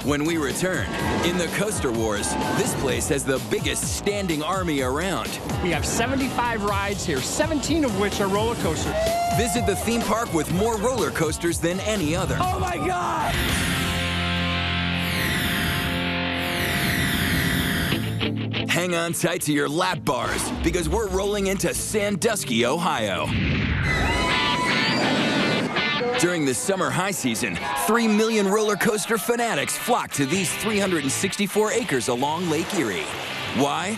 when we return. In the Coaster Wars, this place has the biggest standing army around. We have 75 rides here, 17 of which are roller coasters. Visit the theme park with more roller coasters than any other. Oh my God! Hang on tight to your lap bars because we're rolling into Sandusky, Ohio. During the summer high season, 3 million roller coaster fanatics flock to these 364 acres along Lake Erie. Why?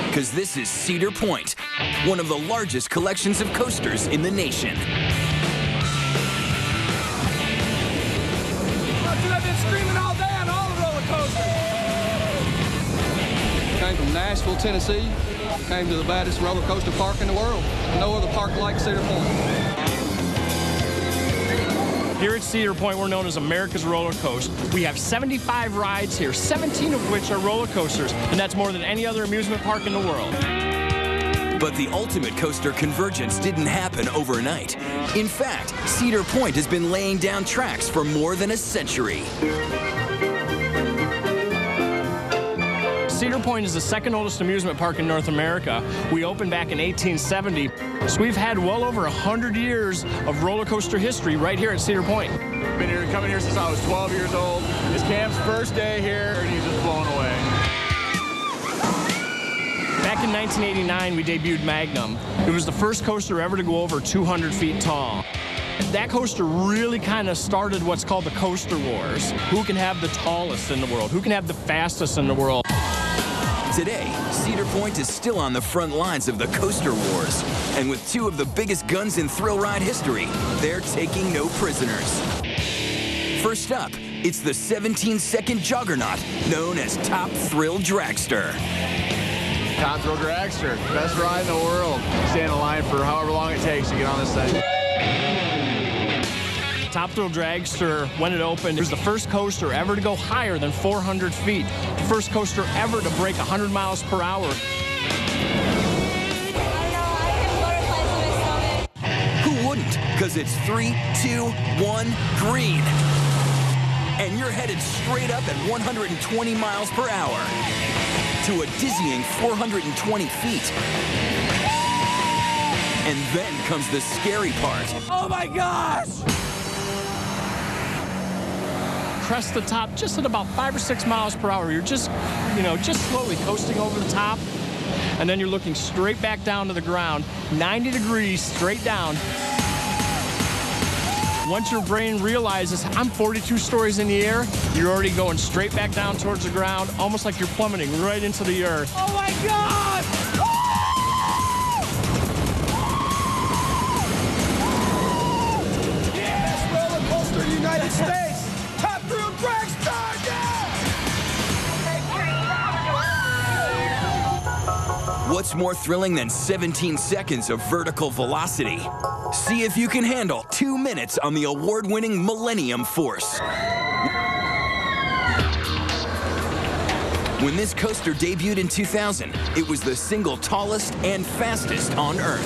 Because this is Cedar Point, one of the largest collections of coasters in the nation. I've been screaming all day on all the roller coasters. Came from Nashville, Tennessee. Came to the baddest roller coaster park in the world. No other park like Cedar Point. Here at Cedar Point, we're known as America's Roller Coaster. We have 75 rides here, 17 of which are roller coasters, and that's more than any other amusement park in the world. But the ultimate coaster convergence didn't happen overnight. In fact, Cedar Point has been laying down tracks for more than a century. Cedar Point is the second oldest amusement park in North America. We opened back in 1870, so we've had well over 100 years of roller coaster history right here at Cedar Point. Been coming here since I was 12 years old. It's Cam's first day here, and he's just blown away. Back in 1989, we debuted Magnum. It was the first coaster ever to go over 200 feet tall. That coaster really kind of started what's called the Coaster Wars. Who can have the tallest in the world? Who can have the fastest in the world? Today, Cedar Point is still on the front lines of the Coaster Wars. And with two of the biggest guns in thrill ride history, they're taking no prisoners. First up, it's the 17-second juggernaut known as Top Thrill Dragster. Top Thrill Dragster, best ride in the world. Stand in line for however long it takes to get on this thing. Top Thrill Dragster, when it opened, it was the first coaster ever to go higher than 400 feet. The first coaster ever to break 100 miles per hour. Who wouldn't? Because it's 3, 2, 1, green. And you're headed straight up at 120 miles per hour to a dizzying 420 feet. And then comes the scary part. Oh my gosh! Crest the top just at about 5 or 6 miles per hour. You're just, just slowly coasting over the top. And then you're looking straight back down to the ground, 90 degrees straight down. Once your brain realizes I'm 42 stories in the air, you're already going straight back down towards the ground, almost like you're plummeting right into the earth. Oh my God! Yes, roller coaster United States! Top Thrill Dragster! Yeah! What's more thrilling than 17 seconds of vertical velocity? See if you can handle 2 minutes on the award-winning Millennium Force. When this coaster debuted in 2000, it was the single tallest and fastest on Earth.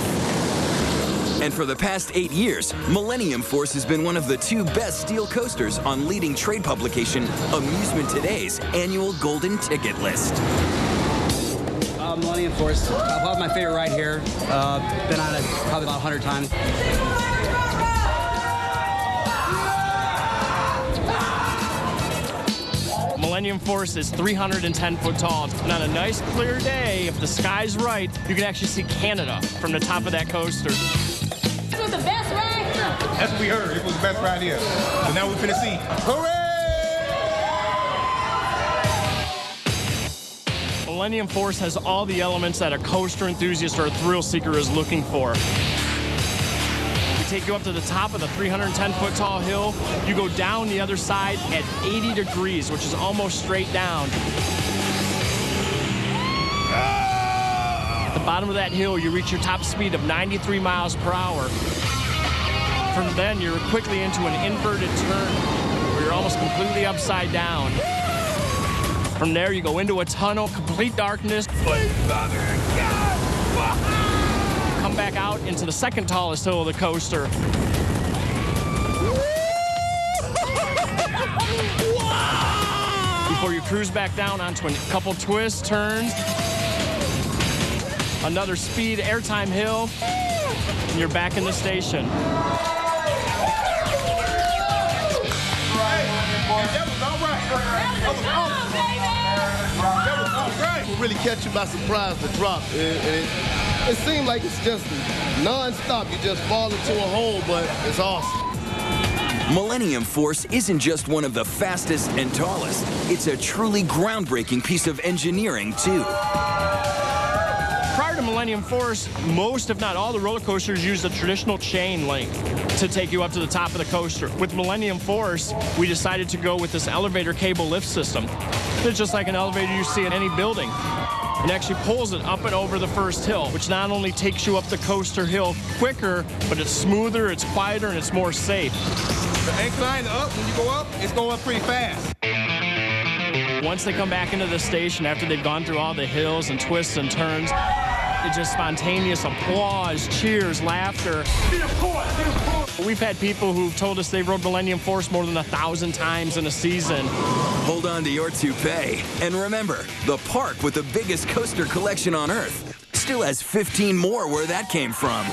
And for the past 8 years, Millennium Force has been one of the 2 best steel coasters on leading trade publication Amusement Today's annual Golden Ticket list. Millennium Force, probably my favorite ride here. Been on it probably about 100 times. Millennium Force is 310 foot tall. And on a nice clear day, if the sky's right, you can actually see Canada from the top of that coaster. This was the best ride? That's what we heard. It was the best ride here. So now we're finna see. Hooray! Millennium Force has all the elements that a coaster enthusiast or a thrill seeker is looking for. We take you up to the top of the 310-foot tall hill. You go down the other side at 80 degrees, which is almost straight down. At the bottom of that hill, you reach your top speed of 93 miles per hour. From then, you're quickly into an inverted turn where you're almost completely upside down. From there, you go into a tunnel, complete darkness. Please, Mother God! Come back out into the second tallest hill of the coaster. Wow! before you cruise back down onto a couple twists, turns, another speed airtime hill, and you're back in the station. That will really catch you by surprise, the drop. It seemed like it's just non-stop. You just fall into a hole, but it's awesome. Millennium Force isn't just one of the fastest and tallest. It's a truly groundbreaking piece of engineering, too. Prior to Millennium Force, most, if not all, the roller coasters used a traditional chain link to take you up to the top of the coaster. With Millennium Force, we decided to go with this elevator cable lift system. It's just like an elevator you see in any building. It actually pulls it up and over the first hill, which not only takes you up the coaster hill quicker, but it's smoother, it's quieter, and it's more safe. The incline up, when you go up, it's going up pretty fast. Once they come back into the station after they've gone through all the hills and twists and turns, it's just spontaneous applause, cheers, laughter. We've had people who've told us they rode Millennium Force more than 1,000 times in a season. Hold on to your toupee. And remember, the park with the biggest coaster collection on Earth still has 15 more where that came from.